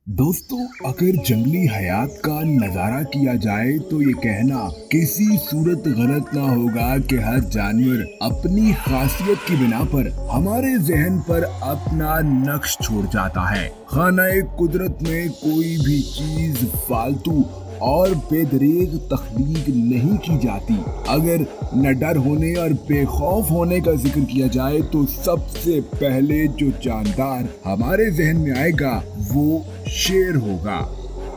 दोस्तों, अगर जंगली हयात का नजारा किया जाए तो ये कहना किसी सूरत गलत ना होगा कि हर जानवर अपनी खासियत की बिना पर हमारे जहन पर अपना नक्श छोड़ जाता है। खाना कुदरत में कोई भी चीज फालतू और बेदरेग तख्लीक नहीं की जाती। अगर न डर होने और बेखौफ होने का जिक्र किया जाए तो सबसे पहले जो जानदार हमारे जहन में आएगा वो शेर होगा।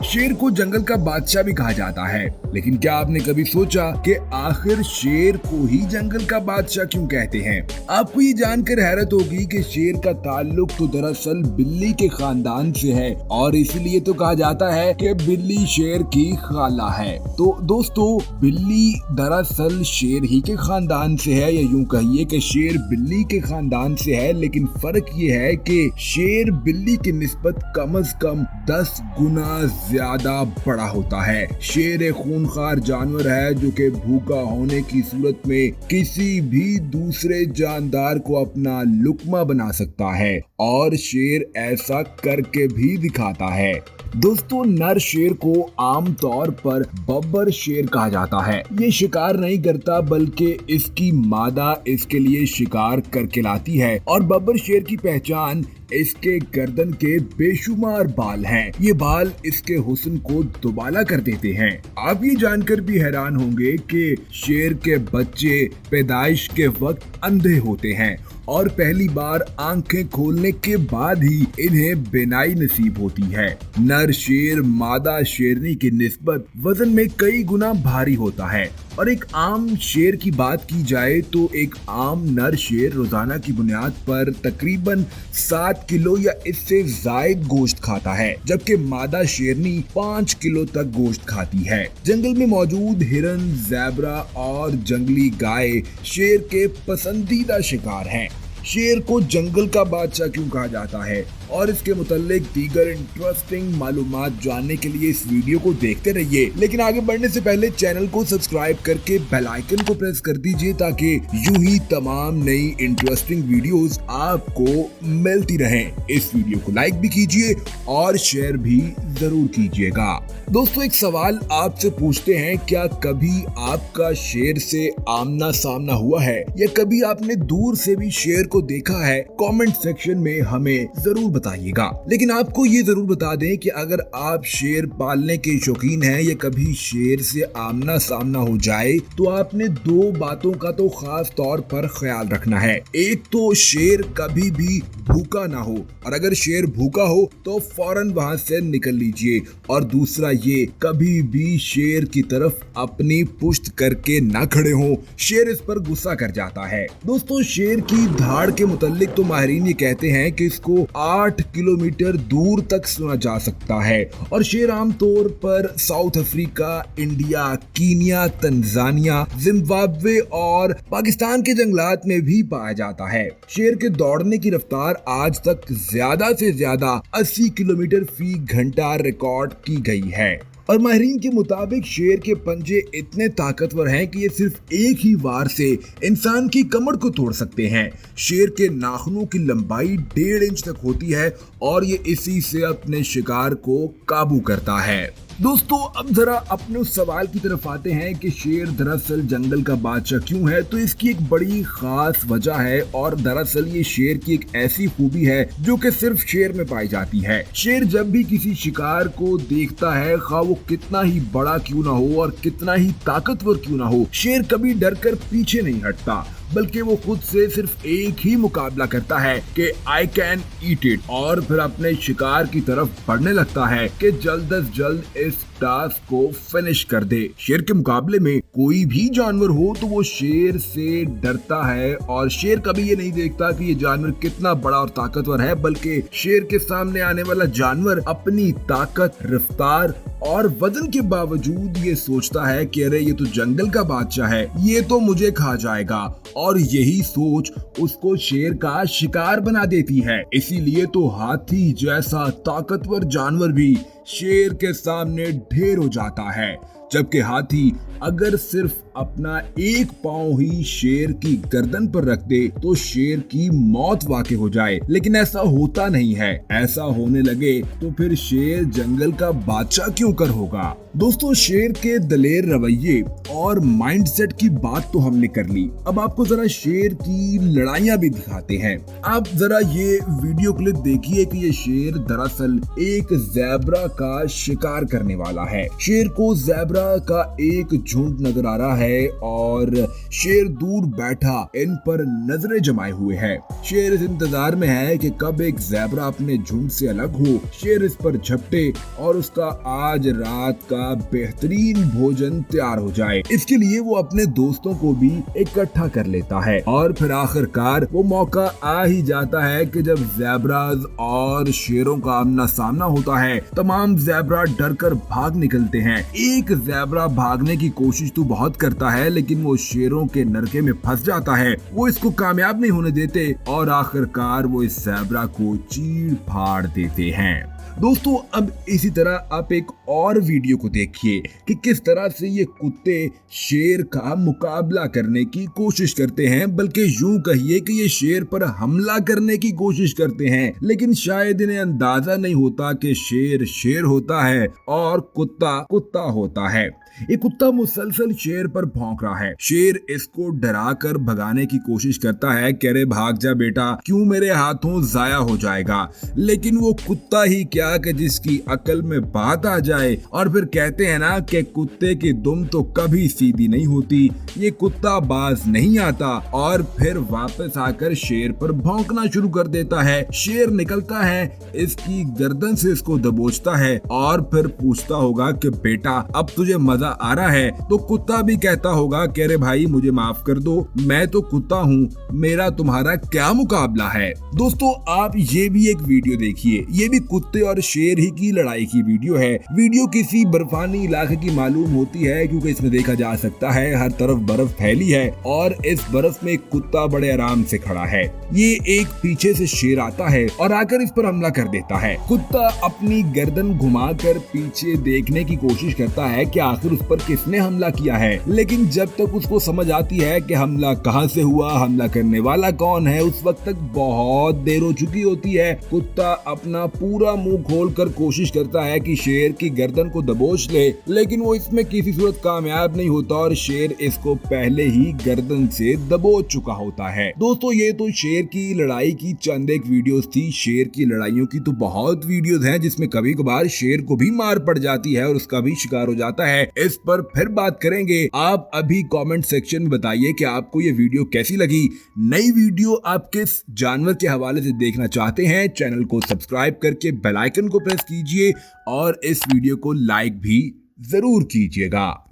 शेर को जंगल का बादशाह भी कहा जाता है, लेकिन क्या आपने कभी सोचा कि आखिर शेर को ही जंगल का बादशाह क्यों कहते हैं? आपको ये जानकर हैरत होगी कि शेर का ताल्लुक तो दरअसल बिल्ली के खानदान से है और इसलिए तो कहा जाता है कि बिल्ली शेर की खाला है। तो दोस्तों, बिल्ली दरअसल शेर ही के खानदान से है, या यूं कहिए कि शेर बिल्ली के खानदान से है, लेकिन फर्क ये है कि शेर बिल्ली की निस्बत कम से कम 10 गुना ज्यादा बड़ा होता है। शेर एक खूनखार जानवर है जो कि भूखा होने की सूरत में किसी भी दूसरे जानदार को अपना लुक्मा बना सकता है और शेर ऐसा करके भी दिखाता है। दोस्तों, नर शेर को आमतौर पर बब्बर शेर कहा जाता है। ये शिकार नहीं करता बल्कि इसकी मादा इसके लिए शिकार करके लाती है और बब्बर शेर की पहचान इसके गर्दन के बेशुमार बाल हैं। ये बाल इसके हुस्न को दुबाला कर देते हैं। आप ये जानकर भी हैरान होंगे कि शेर के बच्चे पैदाइश के वक्त अंधे होते हैं और पहली बार आंखें खोलने के बाद ही इन्हें बिनाई नसीब होती है। नर शेर मादा शेरनी की निस्बत वजन में कई गुना भारी होता है और एक आम शेर की बात की जाए तो एक आम नर शेर रोजाना की बुनियाद पर तकरीबन 7 किलो या इससे ज्यादा गोश्त खाता है, जबकि मादा शेरनी 5 किलो तक गोश्त खाती है। जंगल में मौजूद हिरन, ज़ेब्रा और जंगली गाय शेर के पसंदीदा शिकार हैं। शेर को जंगल का बादशाह क्यों कहा जाता है और इसके मुतालिक दीगर इंटरेस्टिंग मालूमात जानने के लिए इस वीडियो को देखते रहिए। लेकिन आगे बढ़ने से पहले चैनल को सब्सक्राइब करके बेल आइकन को प्रेस कर दीजिए ताकि यूं ही तमाम नई इंटरेस्टिंग वीडियोस आपको मिलती रहें। इस वीडियो को लाइक भी कीजिए और शेयर भी जरूर कीजिएगा। दोस्तों, एक सवाल आपसे पूछते हैं, क्या कभी आपका शेर से आमना सामना हुआ है या कभी आपने दूर से भी शेर को देखा है? कमेंट सेक्शन में हमें जरूर बताइएगा। लेकिन आपको ये जरूर बता दें कि अगर आप शेर पालने के शौकीन हैं या कभी शेर से आमना सामना हो जाए तो आपने 2 बातों का तो खास तौर पर ख्याल रखना है। एक तो शेर कभी भी भूखा ना हो, और अगर शेर भूखा हो तो फौरन वहां से निकल लीजिए, और दूसरा ये, कभी भी शेर की तरफ अपनी पुश्त करके ना खड़े हो, शेर इस पर गुस्सा कर जाता है। दोस्तों, शेर की धाड़ के मुतालिक तो माहिरीन ये कहते हैं कि इसको 8 किलोमीटर दूर तक सुना जा सकता है और शेर आमतौर पर south Africa, India, Kenya, Tanzania, Zimbabwe और पाकिस्तान के जंगलात में भी पाया जाता है। शेर के दौड़ने की रफ्तार आज तक ज्यादा से ज्यादा 80 किलोमीटर फी घंटा रिकॉर्ड की गई है और माहिरीन के मुताबिक शेर के पंजे इतने ताकतवर हैं कि ये सिर्फ एक ही वार से इंसान की कमर को तोड़ सकते हैं। शेर के नाखूनों की लंबाई 1.5 इंच तक होती है और ये इसी से अपने शिकार को काबू करता है। दोस्तों, अब जरा अपने उस सवाल की तरफ आते हैं कि शेर दरअसल जंगल का बादशाह क्यों है। तो इसकी एक बड़ी खास वजह है और दरअसल ये शेर की एक ऐसी खूबी है जो कि सिर्फ शेर में पाई जाती है। शेर जब भी किसी शिकार को देखता है, खा वो कितना ही बड़ा क्यों ना हो और कितना ही ताकतवर क्यों ना हो, शेर कभी डरकर पीछे नहीं हटता, बल्कि वो खुद से सिर्फ एक ही मुकाबला करता है कि आई कैन ईट इट, और फिर अपने शिकार की तरफ बढ़ने लगता है कि जल्द अज जल्द इस टास्क को फिनिश कर दे। शेर के मुकाबले में कोई भी जानवर हो तो वो शेर से डरता है और शेर कभी ये नहीं देखता कि ये जानवर कितना बड़ा और ताकतवर है, बल्कि शेर के सामने आने वाला जानवर अपनी ताकत, रफ्तार और वजन के बावजूद ये सोचता है कि अरे ये तो जंगल का बादशाह है, ये तो मुझे खा जाएगा, और यही सोच उसको शेर का शिकार बना देती है। इसीलिए तो हाथी जैसा ताकतवर जानवर भी शेर के सामने ढेर हो जाता है, जबकि हाथी अगर सिर्फ अपना एक पांव ही शेर की गर्दन पर रख दे तो शेर की मौत वाक़ई हो जाए, लेकिन ऐसा होता नहीं है। ऐसा होने लगे तो फिर शेर जंगल का बादशाह क्यों कर होगा। दोस्तों, शेर के दलेर रवैये और माइंडसेट की बात तो हमने कर ली, अब आपको जरा शेर की लड़ाइयां भी दिखाते हैं। आप जरा ये वीडियो क्लिप देखिए कि ये शेर दरअसल एक ज़ेब्रा का शिकार करने वाला है। शेर को ज़ेब्रा का एक झुंड नजर आ रहा है और शेर दूर बैठा इन पर नजरें जमाए हुए है। शेर इस इंतजार में है कि कब एक ज़ेब्रा अपने झुंड से अलग हो, शेर इस पर झपटे और उसका आज रात का बेहतरीन भोजन तैयार हो जाए। इसके लिए वो अपने दोस्तों को भी इकट्ठा कर लेता है और फिर आखिरकार वो मौका आ ही जाता है कि जब ज़ेब्राज और शेरों का आमना सामना होता है। तमाम ज़ेब्रा डरकर भाग निकलते हैं। एक ज़ेब्रा भागने की कोशिश तो बहुत करता है, लेकिन वो शेरों के नरके में फंस जाता है। वो इसको कामयाब नहीं होने देते और आखिरकार वो इस ज़ेब्रा को चीर फाड़ देते हैं। दोस्तों, अब इसी तरह आप एक और वीडियो को देखिए कि किस तरह से ये कुत्ते शेर का मुकाबला करने की कोशिश करते हैं, बल्कि यूं कहिए कि ये शेर पर हमला करने की कोशिश करते हैं, लेकिन शायद इन्हें अंदाजा नहीं होता कि शेर शेर होता है और कुत्ता कुत्ता होता है। ये कुत्ता मुसलसल शेर पर भौंक रहा है। शेर इसको डराकर भगाने की कोशिश करता है कि अरे भाग जा बेटा, क्यों मेरे हाथों जाया हो जाएगा। लेकिन वो कुत्ता ही क्या कि जिसकी अकल में बात आ जाए। और फिर कहते हैं ना कि कुत्ते की दुम तो कभी सीधी नहीं होती, ये कुत्ता बाज नहीं आता और फिर वापस आकर शेर पर भौंकना शुरू कर देता है। शेर निकलता है, इसकी गर्दन से इसको दबोचता है और फिर पूछता होगा कि बेटा अब तुझे मजा आ रहा है। तो कुत्ता भी कहता होगा कि अरे भाई मुझे माफ कर दो, मैं तो कुत्ता हूँ, मेरा तुम्हारा क्या मुकाबला है। दोस्तों, आप ये भी एक वीडियो देखिए, ये भी कुत्ते और शेर ही की लड़ाई की वीडियो है। वीडियो किसी बर्फानी इलाके की मालूम होती है क्योंकि इसमें देखा जा सकता है हर तरफ बर्फ फैली है और इस बर्फ में एक कुत्ता बड़े आराम से खड़ा है। ये एक पीछे से शेर आता है और आकर इस पर हमला कर देता है। कुत्ता अपनी गर्दन घुमाकर पीछे देखने की कोशिश करता है कि आखिर उस पर किसने हमला किया है, लेकिन जब तक उसको समझ आती है कि हमला कहां से हुआ, हमला करने वाला कौन है, उस वक्त तक बहुत देर हो चुकी होती है। कुत्ता अपना पूरा मुंह खोलकर कोशिश करता है कि शेर की गर्दन को दबोच ले, लेकिन वो इसमें किसी सूरत कामयाब नहीं होता और शेर इसको पहले ही गर्दन से दबोच चुका होता है। दोस्तों, ये तो शेर की लड़ाई की चंद एक वीडियोस थी। शेर की लड़ाइयों की तो बहुत वीडियोस हैं जिसमें कभी कभार शेर को भी मार पड़ जाती है और उसका भी शिकार हो जाता है। इस पर फिर बात करेंगे। आप अभी कमेंट सेक्शन में बताइए कि आपको ये वीडियो कैसी लगी। नई वीडियो आप किस जानवर के हवाले से देखना चाहते हैं, चैनल को सब्सक्राइब करके बेल आइकन को प्रेस कीजिए और इस वीडियो को लाइक भी जरूर कीजिएगा।